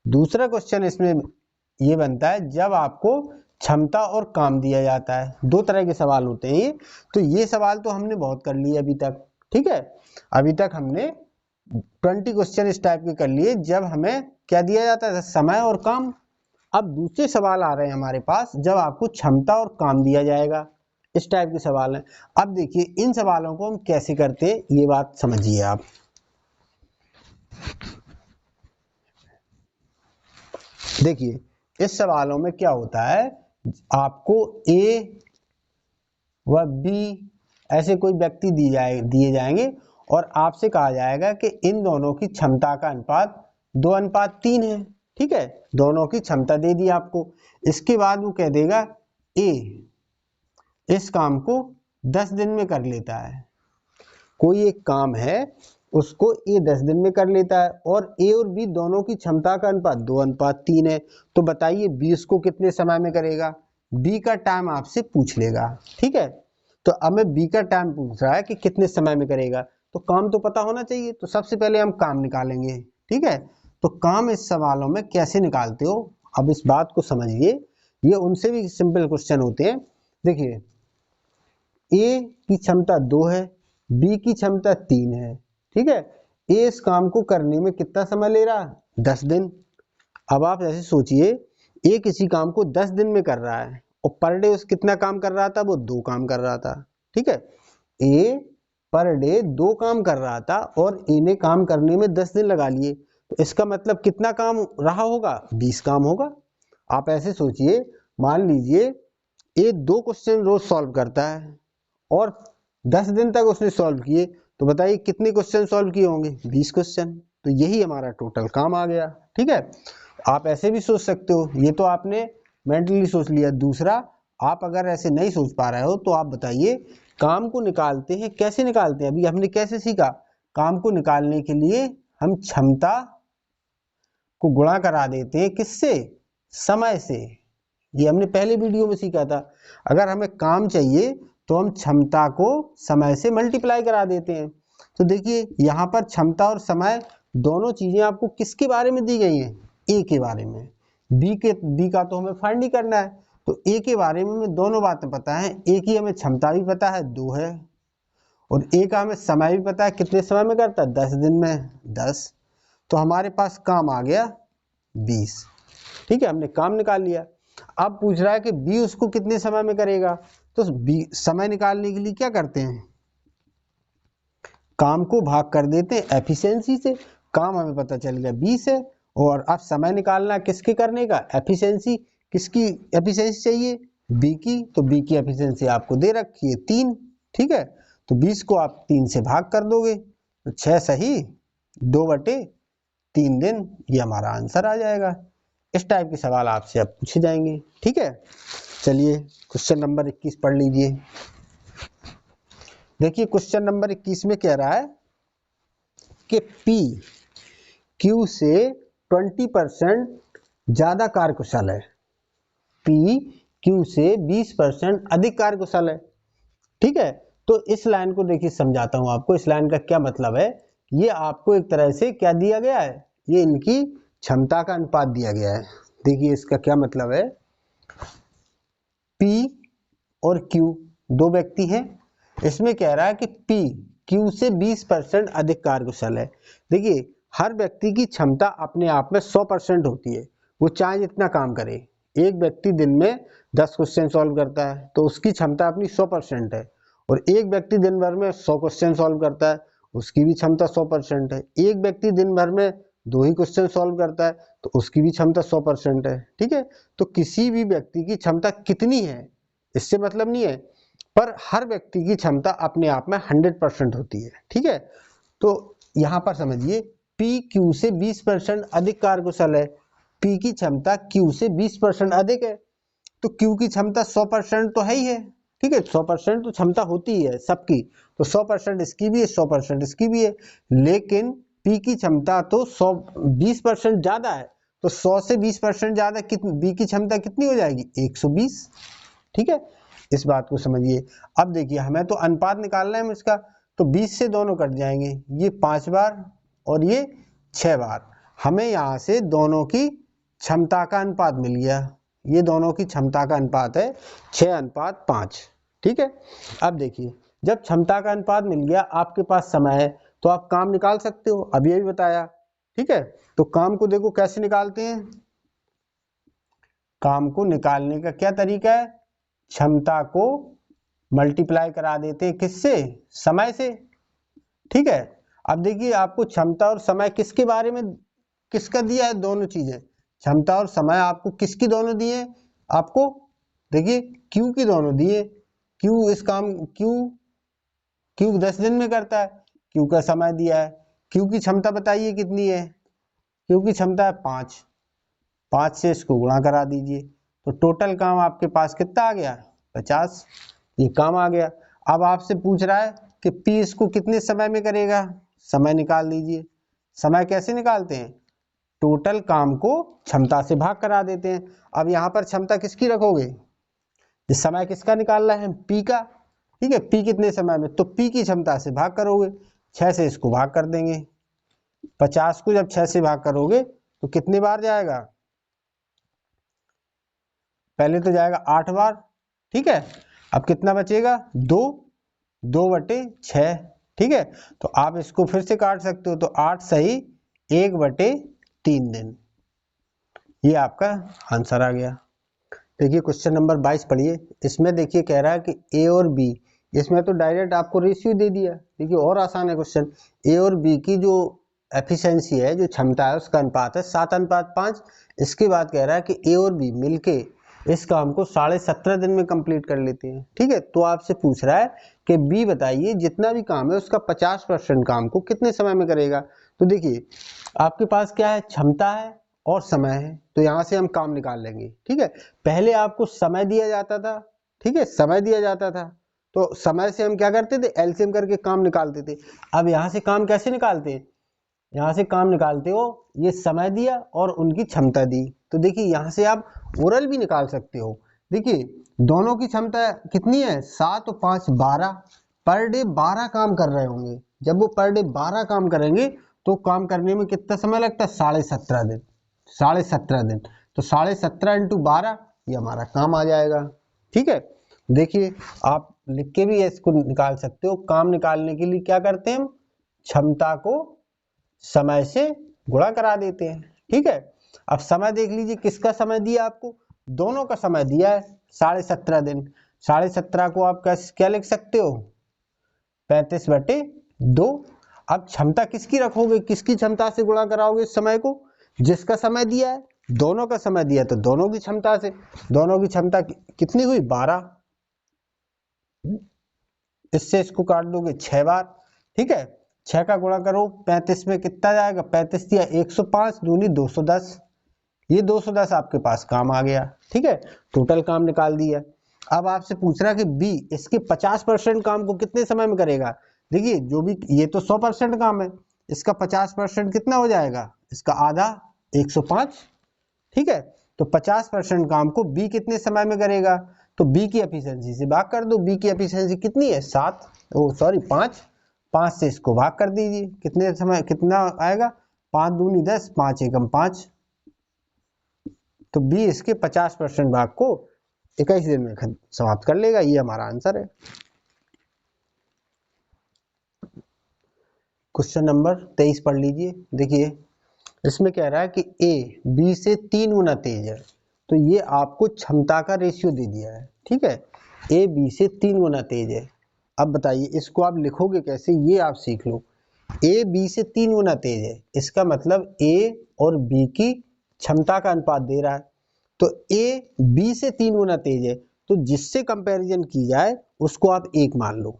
दूसरा क्वेश्चन इसमें ये बनता है जब आपको क्षमता और काम दिया जाता है। 2 तरह के सवाल होते हैं ये। तो ये सवाल तो हमने बहुत कर लिए अभी तक, ठीक है। अभी तक हमने 20 क्वेश्चन इस टाइप के कर लिए जब हमें क्या दिया जाता है, समय और काम। अब दूसरे सवाल आ रहे हैं हमारे पास जब आपको क्षमता और काम दिया जाएगा, इस टाइप के सवाल हैं। अब देखिए इन सवालों को हम कैसे करते हैं ये बात समझिए आप। देखिए इस सवालों में क्या होता है, आपको ए व बी ऐसे कोई व्यक्ति दिए जाएंगे और आपसे कहा जाएगा कि इन दोनों की क्षमता का अनुपात 2:3 है, ठीक है। दोनों की क्षमता दे दी आपको। इसके बाद वो कह देगा ए इस काम को 10 दिन में कर लेता है। कोई एक काम है उसको ए 10 दिन में कर लेता है और ए और बी दोनों की क्षमता का अनुपात 2:3 है। तो बताइए बी इसको कितने समय में करेगा, बी का टाइम आपसे पूछ लेगा, ठीक है। तो अब मैं बी का टाइम पूछ रहा है कि कितने समय में करेगा, तो काम तो पता होना चाहिए। तो सबसे पहले हम काम निकालेंगे, ठीक है। तो काम इस सवालों में कैसे निकालते हो, अब इस बात को समझिए, ये उनसे भी सिंपल क्वेश्चन होते हैं। देखिए ए की क्षमता 2 है, बी की क्षमता 3 है, ठीक है। ए इस काम को करने में कितना समय ले रहा है, 10 दिन। अब आप ऐसे सोचिए, ए किसी काम को 10 दिन में कर रहा है और पर डे उस कितना काम कर रहा था, वो 2 काम कर रहा था, ठीक है। ए पर डे 2 काम कर रहा था और ए ने काम करने में 10 दिन लगा लिए, तो इसका मतलब कितना काम रहा होगा, 20 काम होगा। आप ऐसे सोचिए, मान लीजिए ए 2 क्वेश्चन रोज सॉल्व करता है और 10 दिन तक उसने सॉल्व किए, तो बताइए कितने क्वेश्चन सॉल्व किए होंगे, 20 क्वेश्चन। तो यही हमारा टोटल काम आ गया, ठीक है। आप ऐसे भी सोच सकते हो, ये तो आपने मेंटली सोच लिया। दूसरा, आप अगर ऐसे नहीं सोच पा रहे हो तो आप बताइए काम को निकालते हैं, कैसे निकालते हैं। अभी हमने कैसे सीखा, काम को निकालने के लिए हम क्षमता को गुणा करा देते हैं, किससे, समय से। ये हमने पहले वीडियो में सीखा था। अगर हमें काम चाहिए तो हम क्षमता को समय से मल्टीप्लाई करा देते हैं। तो देखिए यहाँ पर क्षमता और समय दोनों चीजें आपको किसके बारे में दी गई हैं, ए के बारे में। बी का तो हमें फाइंड ही करना है, तो ए के बारे में हमें दोनों बातें पता है। ए की हमें क्षमता भी पता है 2 है, और ए का हमें समय भी पता है, कितने समय में करता है, 10 दिन में 10। तो हमारे पास काम आ गया 20, ठीक है, हमने काम निकाल लिया। अब पूछ रहा है कि बी उसको कितने समय में करेगा, तो समय निकालने के लिए क्या करते हैं, काम को भाग कर देते हैं एफिशिएंसी से। काम हमें पता चल गया 20 है, और अब समय निकालना किसके करने का, एफिशिएंसी। किसकी एफिशिएंसी चाहिए, बी की। तो बी की एफिशिएंसी आपको दे रखी है 3, ठीक है। तो 20 को आप 3 से भाग कर दोगे तो 6 सही 2/3 दिन, ये हमारा आंसर आ जाएगा। इस टाइप के सवाल आपसे अब पूछे जाएंगे, ठीक है। चलिए क्वेश्चन नंबर 21 पढ़ लीजिए। देखिए क्वेश्चन नंबर 21 में कह रहा है कि P Q से 20% ज्यादा कार्यकुशल है, P Q से 20% अधिक कार्यकुशल है, ठीक है। तो इस लाइन को देखिए समझाता हूं आपको, इस लाइन का क्या मतलब है। ये आपको एक तरह से क्या दिया गया है, ये इनकी क्षमता का अनुपात दिया गया है। देखिए इसका क्या मतलब है, P और Q दो व्यक्ति हैं, इसमें कह रहा है कि P Q से 20% अधिक कार्यकुशल है। देखिए हर व्यक्ति की क्षमता अपने आप में 100% होती है, वो चाहे जितना काम करे। एक व्यक्ति दिन में 10 क्वेश्चन सॉल्व करता है तो उसकी क्षमता अपनी 100% है, और एक व्यक्ति दिन भर में 100 क्वेश्चन सॉल्व करता है, उसकी भी क्षमता 100% है। एक व्यक्ति दिन भर में 2 ही क्वेश्चन सॉल्व करता है तो उसकी भी क्षमता 100% है, ठीक है। तो किसी भी व्यक्ति की क्षमता कितनी है इससे मतलब नहीं है, पर हर व्यक्ति की क्षमता अपने आप में 100% होती है, ठीक है। तो यहां पर समझिए P Q से 20% अधिक कार्यकुशल है, P की क्षमता Q से 20% अधिक है, तो Q की क्षमता 100% तो है ही है, ठीक है। 100% तो क्षमता होती ही है सबकी, तो 100% इसकी भी है 100% इसकी भी है। लेकिन P की क्षमता तो 20% ज्यादा है, तो 100 से 20% ज्यादा B की क्षमता कितनी हो जाएगी, 120, ठीक है। इस बात को समझिए। अब देखिए हमें तो अनुपात निकालना है इसका, तो 20 से दोनों कट जाएंगे, ये 5 बार और ये 6 बार। हमें यहाँ से दोनों की क्षमता का अनुपात मिल गया, ये दोनों की क्षमता का अनुपात है 6:5, ठीक है। अब देखिए जब क्षमता का अनुपात मिल गया, आपके पास समय है, तो आप काम निकाल सकते हो, अभी यही बताया, ठीक है। तो काम को देखो कैसे निकालते हैं, काम को निकालने का क्या तरीका है, क्षमता को मल्टीप्लाई करा देते हैं किससे, समय से, ठीक है। अब देखिए आपको क्षमता और समय किसके बारे में किसका दिया है, दोनों चीजें, क्षमता और समय आपको किसकी दोनों दिए, आपको देखिए Q की दोनों दिए। Q इस काम Q 10 दिन में करता है, Q का समय दिया है। Q की क्षमता बताइए कितनी है, Q की क्षमता है 5 से इसको गुणा करा दीजिए, तो टोटल काम आपके पास कितना आ गया, 50, ये काम आ गया। अब आपसे पूछ रहा है कि P इसको कितने समय में करेगा, समय निकाल लीजिए। समय कैसे निकालते हैं, टोटल काम को क्षमता से भाग करा देते हैं। अब यहाँ पर क्षमता किसकी रखोगे, ये समय किसका निकालना है, P का, ठीक है। P कितने समय में, तो P की क्षमता से भाग करोगे, 6 से इसको भाग कर देंगे, 50 को जब 6 से भाग करोगे तो कितनी बार जाएगा, पहले तो जाएगा 8 बार, ठीक है। अब कितना बचेगा, 2/6, ठीक है। तो आप इसको फिर से काट सकते हो, तो 8 सही 1/3 दिन, ये आपका आंसर आ गया। देखिए क्वेश्चन नंबर 22 पढ़िए। इसमें देखिए कह रहा है कि A और B, इसमें तो डायरेक्ट आपको रेशियो दे दिया। देखिए और आसान है क्वेश्चन, A और B की जो एफिशिएंसी है, जो क्षमता है, उसका अनुपात है 7:5। इसके बाद कह रहा है कि A और B मिलके इस काम को 17.5 दिन में कंप्लीट कर लेते हैं, ठीक है। तो आपसे पूछ रहा है कि B बताइए जितना भी काम है उसका 50% काम को कितने समय में करेगा। तो देखिए आपके पास क्या है, क्षमता है और समय है, तो यहां से हम काम निकाल लेंगे, ठीक है। पहले आपको समय दिया जाता था, ठीक है, समय दिया जाता था, तो समय से हम क्या करते थे, एलसीएम करके काम निकालते थे। अब यहां से काम कैसे निकालते हैं, यहां से काम निकालते हो, ये समय दिया और उनकी क्षमता दी, तो देखिए यहां से आप ओरल भी निकाल सकते हो। देखिए दोनों की क्षमता कितनी है, 7 और 5 12, पर डे 12 काम कर रहे होंगे। जब वो पर डे 12 काम करेंगे तो काम करने में कितना समय लगता है, 17.5 दिन, 17.5 दिन, तो 17.5 × 12 ये हमारा काम आ जाएगा, ठीक है। देखिए आप लिख के भी इसको निकाल सकते हो। काम निकालने के लिए क्या करते हैं, हम क्षमता को समय से गुणा करा देते हैं, ठीक है। अब समय देख लीजिए, किसका समय दिया आपको, दोनों का समय दिया है 17.5 दिन। 17.5 को आप क्या लिख सकते हो, 35/2। अब क्षमता किसकी रखोगे, किसकी क्षमता से गुणा कराओगे इस समय को, जिसका समय दिया है, दोनों का समय दिया तो दोनों की क्षमता से। दोनों की क्षमता कितनी हुई, 12। इससे इसको काट दोगे 6 बार, ठीक है। 6 का गुणा करो 35 में, कितना जाएगा, 35 दिया 105, दूनी 210, ये 210 आपके पास काम आ गया, ठीक है। टोटल काम निकाल दिया। अब आपसे पूछ रहा है कि बी इसके 50% काम को कितने समय में करेगा। देखिए जो भी, ये तो 100% काम है, इसका 50% कितना हो जाएगा, इसका आधा 105, ठीक है। तो 50% काम को बी कितने समय में करेगा, तो बी की एफिशिएंसी से भाग कर दो। बी की एफिशिएंसी कितनी है, 7, 5, 5 से इसको भाग कर दीजिए, कितने समय, कितना आएगा, 5 दूनी 10, 5 एकम 5। तो बी इसके 50% भाग को 21 दिन में समाप्त कर लेगा, ये हमारा आंसर है। क्वेश्चन नंबर 23 पढ़ लीजिए। देखिए इसमें कह रहा है कि ए बी से 3 गुना तेज है, तो ये आपको क्षमता का रेशियो दे दिया है, ठीक है। ए बी से 3 गुना तेज है। अब बताइए इसको आप लिखोगे कैसे, ये आप सीख लो। ए बी से 3 गुना तेज है, इसका मतलब ए और बी की क्षमता का अनुपात दे रहा है। तो ए बी से 3 गुना तेज है, तो जिससे कंपैरिजन की जाए उसको आप 1 मान लो,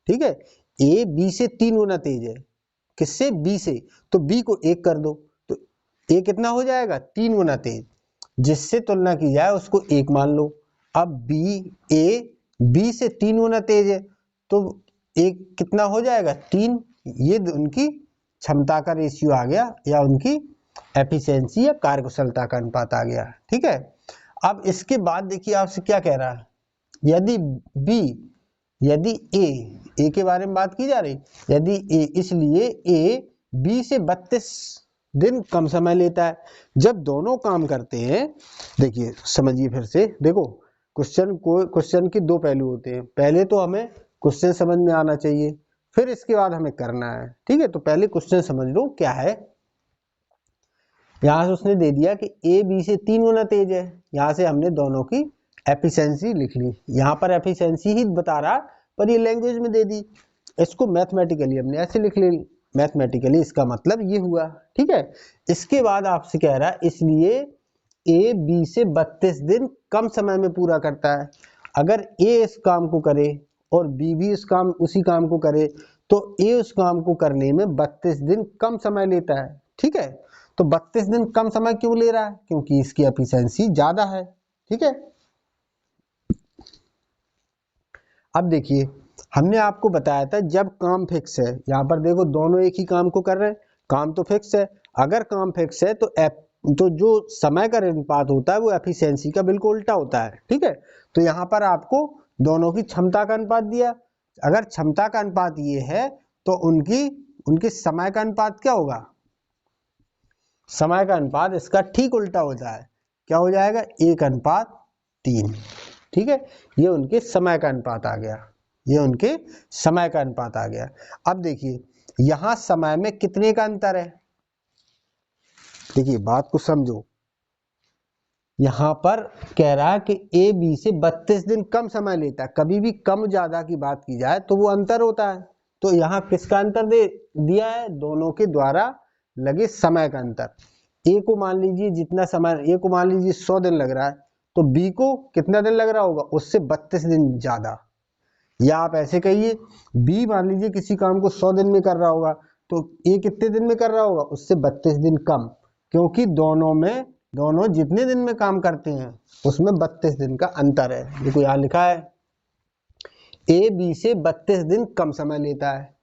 ठीक है। ए बी से 3 गुना तेज है, किससे, बी से, तो बी को 1 कर दो, तो ए कितना हो जाएगा, 3 गुना तेज। जिससे तुलना की जाए उसको 1 मान लो। अब ए बी से 3 गुना तेज है, तो एक कितना हो जाएगा, 3। ये उनकी क्षमता का रेशियो आ गया, या उनकी एफिशिएंसी या कार्यकुशलता का अनुपात आ गया, ठीक है। अब इसके बाद देखिए आपसे क्या कह रहा है, यदि ए के बारे में बात की जा रही, यदि ए, इसलिए ए बी से 32 दिन कम समय लेता है। जब दोनों काम करते हैं, देखिए समझिए फिर से, देखो क्वेश्चन के दो पहलू होते हैं। पहले तो हमें क्वेश्चन समझ में आना चाहिए, फिर इसके बाद हमें करना है, ठीक है। तो पहले क्वेश्चन समझ लो क्या है। यहां से उसने दे दिया कि ए बी से 3 गुना तेज है, यहां से हमने दोनों की एफिशिएंसी लिख ली। यहां पर एफिशिएंसी ही बता रहा, पर ये लैंग्वेज में दे दी। इसको मैथमेटिकली हमने ऐसे लिख ली, मैथमेटिकली इसका मतलब ये हुआ, ठीक है। इसके बाद आपसे कह रहा है, इसलिए ए बी से 32 दिन कम समय में पूरा करता है। अगर ए इस काम को करे और बी भी उसी काम को करे, तो ए उस काम को करने में 32 दिन कम समय लेता है, ठीक है। तो 32 दिन कम समय क्यों ले रहा है, क्योंकि इसकी एफिशिएंसी ज्यादा है, ठीक है। अब देखिए हमने आपको बताया था जब काम फिक्स है, यहाँ पर देखो दोनों एक ही काम को कर रहे हैं, काम तो फिक्स है। अगर काम फिक्स है तो जो समय का अनुपात होता है वो एफिशिएंसी का बिल्कुल उल्टा होता है, ठीक है। तो यहाँ पर आपको दोनों की क्षमता का अनुपात दिया। अगर क्षमता का अनुपात ये है, तो उनके समय का अनुपात क्या होगा, समय का अनुपात इसका ठीक उल्टा होता है। क्या हो जाएगा, 1:3, ठीक है। ये उनके समय का अनुपात आ गया, ये उनके समय का अनुपात आ गया। अब देखिए यहां समय में कितने का अंतर है, देखिए बात को समझो। यहां पर कह रहा है कि ए बी से 32 दिन कम समय लेता है। कभी भी कम ज्यादा की बात की जाए तो वो अंतर होता है। तो यहाँ किसका अंतर दिया है, दोनों के द्वारा लगे समय का अंतर। ए को मान लीजिए जितना समय, ए को मान लीजिए 100 दिन लग रहा है, तो बी को कितना दिन लग रहा होगा, उससे 32 दिन ज्यादा। या आप ऐसे कहिए, बी मान लीजिए किसी काम को 100 दिन में कर रहा होगा, तो ए कितने दिन में कर रहा होगा, उससे 32 दिन कम। क्योंकि दोनों जितने दिन में काम करते हैं उसमें 32 दिन का अंतर है। देखो यहाँ लिखा है ए बी से 32 दिन कम समय लेता है,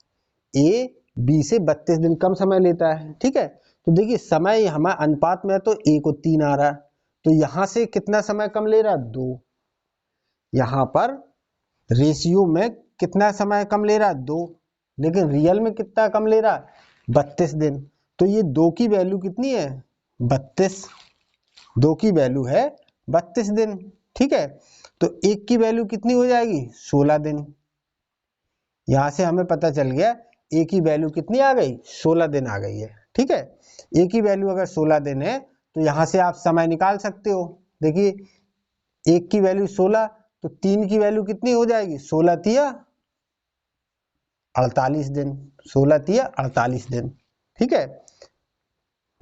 ए बी से 32 दिन कम समय लेता है, ठीक है। तो देखिए समय हमारे अनुपात में तो ए को 3 आ रहा है, तो यहां से कितना समय कम ले रहा है, 2। यहां पर रेशियो में कितना समय कम ले रहा है, 2, लेकिन रियल में कितना कम ले रहा है, 32 दिन। तो ये 2 की वैल्यू कितनी है, 32। 2 की वैल्यू है 32 दिन, ठीक है। तो 1 की वैल्यू कितनी हो जाएगी, 16 दिन। यहां से हमें पता चल गया ए की वैल्यू कितनी आ गई, 16 दिन आ गई है, ठीक है। ए की वैल्यू अगर 16 दिन है, तो यहां से आप समय निकाल सकते हो। देखिए 1 की वैल्यू 16, तो 3 की वैल्यू कितनी हो जाएगी, 16 तिया 48 दिन, 16 तिया 48 दिन। ठीक है,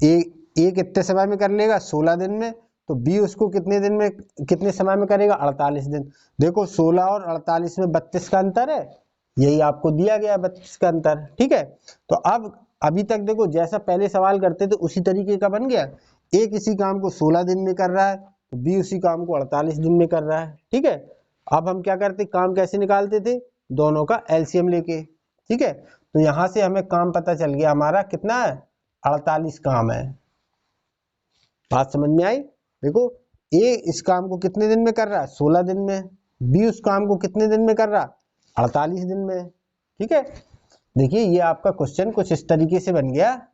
ए कितने समय में कर लेगा, 16 दिन में, तो बी उसको कितने दिन में, कितने समय में करेगा, 48 दिन। देखो 16 और 48 में 32 का अंतर है, यही आपको दिया गया 32 का अंतर। ठीक है, तो अब अभी तक देखो जैसा पहले सवाल करते थे उसी तरीके का बन गया। ए किसी काम को 16 दिन में कर रहा है, तो बी उसी काम को 48 दिन में कर रहा है। ठीक है, अब हम क्या करते, काम कैसे निकालते थे, दोनों का एलसीएम लेके। ठीक है, तो यहां से हमें काम पता चल गया, हमारा कितना है, 48 काम है। बात समझ में आई। देखो ए इस काम को कितने दिन में कर रहा है, 16 दिन में, बी उस काम को कितने दिन में कर रहा है, 48 दिन में। ठीक है, देखिए ये आपका क्वेश्चन कुछ इस तरीके से बन गया,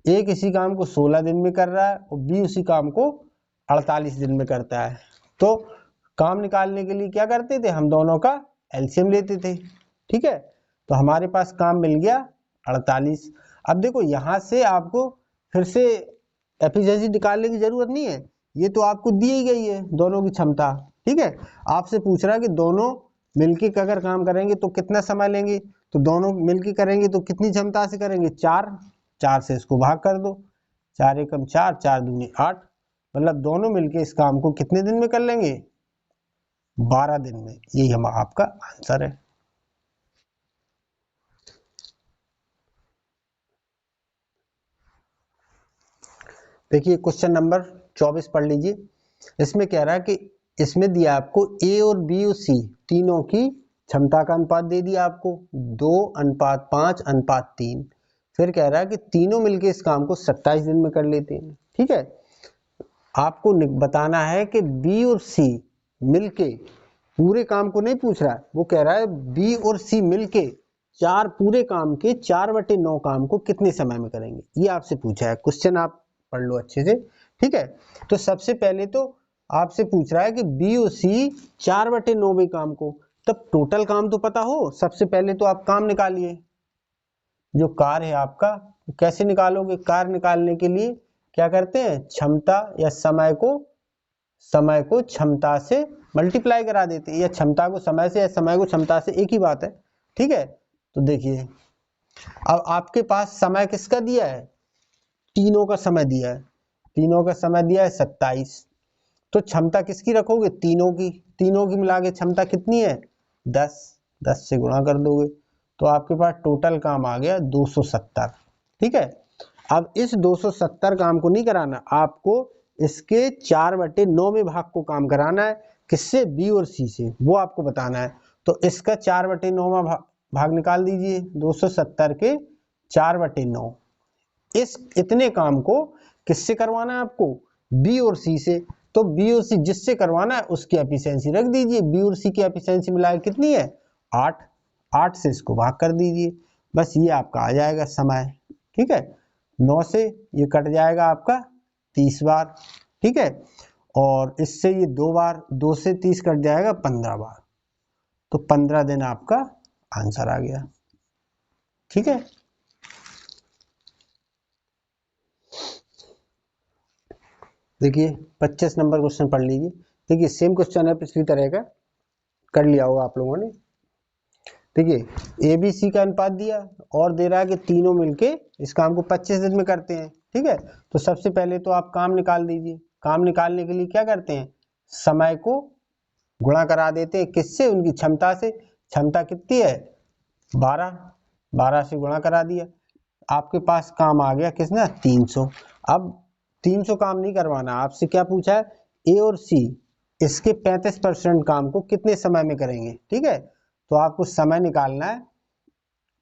ए किसी काम को 16 दिन में कर रहा है और बी उसी काम को 48 दिन में करता है। तो काम निकालने के लिए क्या करते थे, हम दोनों का एलसीएम लेते थे। ठीक है, तो हमारे पास काम मिल गया 48। अब देखो यहां से आपको फिर से एफिशिएंसी निकालने की जरूरत नहीं है, ये तो आपको दी ही गई है दोनों की क्षमता। ठीक है, आपसे पूछ रहा है कि दोनों मिलके अगर काम करेंगे तो कितना समय लेंगे, तो दोनों मिलके करेंगे तो कितनी क्षमता से करेंगे, 4 से इसको भाग कर दो, 4 एकम 4, 4 दूनी 8, मतलब दोनों मिलके इस काम को कितने दिन में कर लेंगे, 12 दिन में। यही हम आपका आंसर है। देखिए क्वेश्चन नंबर 24 पढ़ लीजिए। इसमें कह रहा है कि इसमें दिया आपको ए और बी और सी तीनों की क्षमता का अनुपात दे दिया आपको 2:5:3। फिर कह रहा है कि तीनों मिलके इस काम को 27 दिन में कर लेते हैं। ठीक है, आपको बताना है कि बी और सी मिलके, पूरे काम को नहीं पूछ रहा है, वो कह रहा है बी और सी मिलके पूरे काम के 4/9 काम को कितने समय में करेंगे, ये आपसे पूछा है क्वेश्चन, आप पढ़ लो अच्छे से। ठीक है, तो सबसे पहले तो आपसे पूछ रहा है कि बी और सी 4/9 काम को, तब टोटल काम तो पता हो, सबसे पहले तो आप काम निकालिए। जो कार्य है आपका कैसे निकालोगे, कार्य निकालने के लिए क्या करते हैं, क्षमता या समय को क्षमता से मल्टीप्लाई करा देते हैं, या क्षमता को समय से या समय को क्षमता से, एक ही बात है। ठीक है, तो देखिए अब आपके पास समय किसका दिया है, तीनों का समय दिया है, तीनों का समय दिया है 27। तो क्षमता किसकी रखोगे, तीनों की मिला के क्षमता कितनी है, 10 से गुणा कर दोगे तो आपके पास टोटल काम आ गया 270। ठीक है, अब इस 270 काम को नहीं कराना, आपको इसके 4/9 में भाग को काम कराना है, किससे, बी और सी से, वो आपको बताना है। तो इसका 4/9 भाग निकाल दीजिए, 270 के 4/9। इस इतने काम को किससे करवाना है आपको, बी और सी से। तो बी और सी जिससे करवाना है उसकी एफिशिएंसी रख दीजिए, बी और सी की एफिशिएंसी मिलाकर कितनी है, 8 से इसको भाग कर दीजिए, बस ये आपका आ जाएगा समय। ठीक है, 9 से ये कट जाएगा आपका 30 बार। ठीक है, और इससे ये 2 बार, 2 से 30 कट जाएगा 15 बार, तो 15 दिन आपका आंसर आ गया। ठीक है, देखिए 25 नंबर क्वेश्चन पढ़ लीजिए। देखिए सेम क्वेश्चन है पिछली तरह का, कर लिया होगा आप लोगों ने। देखिए ए बी सी का अनुपात दिया और दे रहा है कि तीनों मिलके इस काम को 25 दिन में करते हैं। ठीक है, तो सबसे पहले तो आप काम निकाल दीजिए। काम निकालने के लिए क्या करते हैं, समय को गुणा करा देते हैं, किससे, उनकी क्षमता से। क्षमता कितनी है, 12 से गुणा करा दिया, आपके पास काम आ गया कितना, 300। अब 300 काम नहीं करवाना, आपसे क्या पूछा है, ए और सी इसके 35% काम को कितने समय में करेंगे। ठीक है, तो आपको समय निकालना है,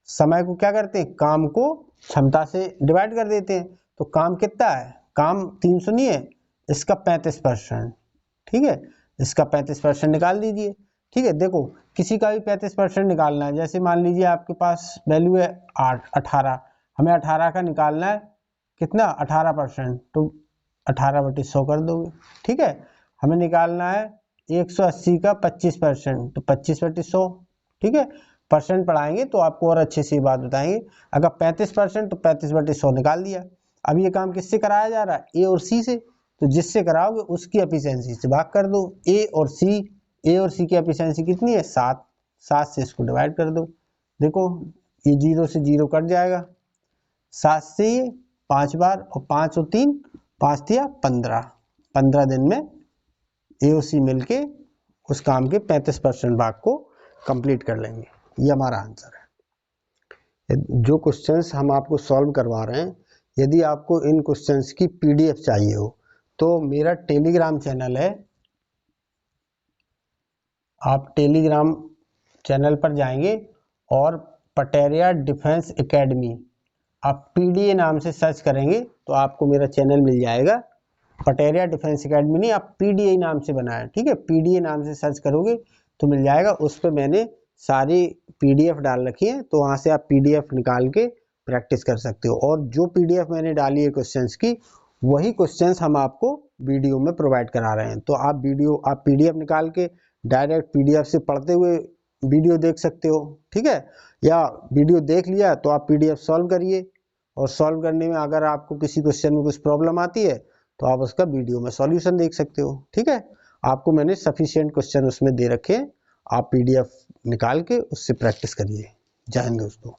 समय को क्या करते हैं, काम को क्षमता से डिवाइड कर देते हैं, तो काम कितना है, काम 300 नहीं है, इसका 35%। ठीक है, इसका 35% निकाल दीजिए। ठीक है, देखो किसी का भी 35% निकालना है, जैसे मान लीजिए आपके पास वैल्यू है 18, हमें 18 का निकालना है, कितना, 18%, तो 18/100 कर दोगे। ठीक है, हमें निकालना है 180 का 25%, तो 25/100। ठीक है, परसेंट पढ़ाएंगे तो आपको और अच्छे से बात बताएंगे। अगर 35% तो 35/100 निकाल दिया। अब ये काम किससे कराया जा रहा है, ए और सी से, तो जिससे कराओगे उसकी एफिशिएंसी से भाग कर दो। ए और सी की एफिशिएंसी कितनी है 7, 7 से इसको डिवाइड कर दो। देखो ये 0 से 0 कट जाएगा, 7 से 5 बार और 5 और 3 5 दिया 15 दिन में ए और सी मिलके उस काम के 35% भाग को कंप्लीट कर लेंगे। ये हमारा आंसर है। जो क्वेश्चंस हम आपको सॉल्व करवा रहे हैं, यदि आपको इन क्वेश्चंस की पीडीएफ चाहिए हो तो मेरा टेलीग्राम चैनल है, आप टेलीग्राम चैनल पर जाएंगे और पटेरिया डिफेंस एकेडमी आप पीडीए नाम से सर्च करेंगे तो आपको मेरा चैनल मिल जाएगा। पटेरिया डिफेंस एकेडमी नहीं, आप पीडीए नाम से बनाए, ठीक है, पीडीए नाम से सर्च करोगे तो मिल जाएगा। उस पर मैंने सारी पीडीएफ डाल रखी है, तो वहाँ से आप पीडीएफ निकाल के प्रैक्टिस कर सकते हो। और जो पीडीएफ मैंने डाली है क्वेश्चंस की, वही क्वेश्चंस हम आपको वीडियो में प्रोवाइड करा रहे हैं। तो आप पीडीएफ निकाल के डायरेक्ट पीडीएफ से पढ़ते हुए वीडियो देख सकते हो, ठीक है, या वीडियो देख लिया तो आप पीडीएफ सॉल्व करिए, और सॉल्व करने में अगर आपको किसी क्वेश्चन में कुछ प्रॉब्लम आती है तो आप उसका वीडियो में सॉल्यूशन देख सकते हो, ठीक है। आपको मैंने सफिशिएंट क्वेश्चन उसमें दे रखे हैं, आप पीडीएफ निकाल के उससे प्रैक्टिस करिए। जय हिंद दोस्तों।